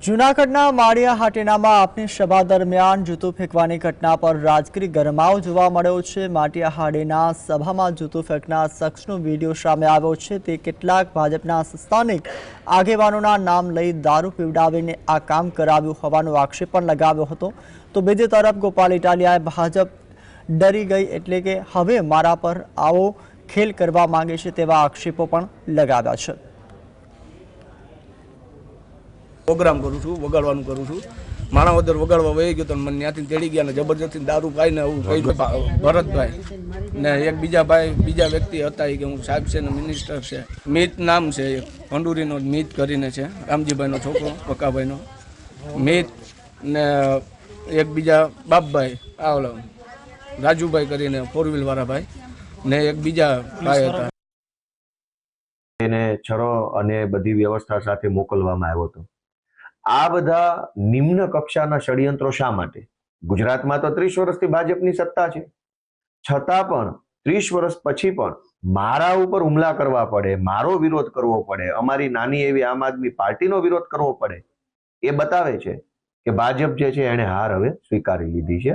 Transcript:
જૂનાગઢના માળિયા હાટેનામાં આપની સભા દરમિયાન જૂતું ફેંકવાની ઘટના પર રાજકીય ગરમાવો જોવા મળ્યો છે। માળિયા હાટેના સભામાં જૂતું ફેંકનાર શખ્સનો વિડીયો સામે આવ્યો છે। તે કેટલાક ભાજપના સ્થાનિક આગેવાનોના નામ લઈ દારૂ પીવડાવીને આ કામ કરાવ્યું હોવાનો આક્ષેપ પણ લગાવ્યો હતો। તો બીજી તરફ ગોપાલ ઇટાલિયાએ ભાજપ ડરી ગઈ એટલે કે હવે મારા પર આવો ખેલ કરવા માંગે છે તેવા આક્ષેપો પણ લગાવ્યા છે। प्रोग्राम करूँ छूँ वगाड़वानुं करूँ छूँ माणा वदर वगाड़वा वही गयो तो मन त्याथी तेड़ी गया ने जबरदस्ती दारू पाईने आવું कई भरतभाई ने एक बीजा भाई बीजा व्यक्ति हता के हूँ साहेब छे ने मिनिस्टर छे मीत नाम छे एक पंडुरीनो मीत करीने छे रामजीभाईनो छोकरो पक्काभाईनो मीत ने एक बीजा बापभाई आ ओला राजूभाई करीने फोर व्हील वाळा भाई ने एक बीजा भाई हता એને છરો અને બધી વ્યવસ્થા સાથે મોકલવામાં આવ્યો હતો। આ બધા નિમ્ન કક્ષાના ષડયંત્રો શા માટે? ગુજરાતમાં તો 30 વર્ષથી ભાજપની સત્તા છે, છતાં પણ 30 વર્ષ પછી પણ મારા ઉપર હુમલા કરવા પડે, મારો વિરોધ કરવો પડે, અમારી નાની એવી આમ આદમી પાર્ટીનો વિરોધ કરવો પડે, એ બતાવે છે કે ભાજપ જે છે એણે હાર હવે સ્વીકારી લીધી છે।